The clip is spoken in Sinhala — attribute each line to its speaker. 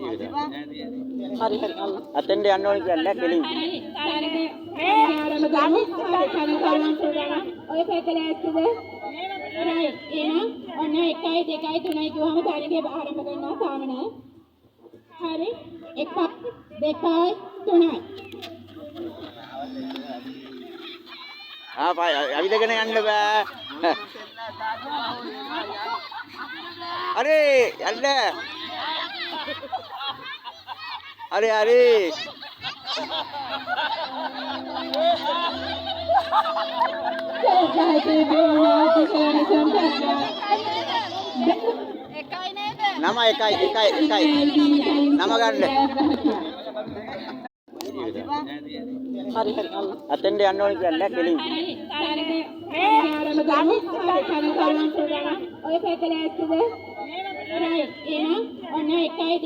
Speaker 1: හරි හරි අතෙන්ට යන්න ඕනේ කියන්නේ කෙලින්.
Speaker 2: ඔය පැකල ඇත්තද? රයිට් එහෙනම් ඔන්න 1 2 3 කිව්වම තරගේ ආරම්භ කරනවා තාම නෑ. හරි 1 2 3යි.
Speaker 1: අවිදගෙන යන්න බෑ. අරේ යන්න. අරේ අරේ. නම එකයි නම ගන්න. හරි හරි අතෙන්ට යන්න ඕනේ කියන්නේ කෙලින්.
Speaker 2: ඔය පැකල ඇත්තද? රයිට් එහෙනම් ඔන්න 1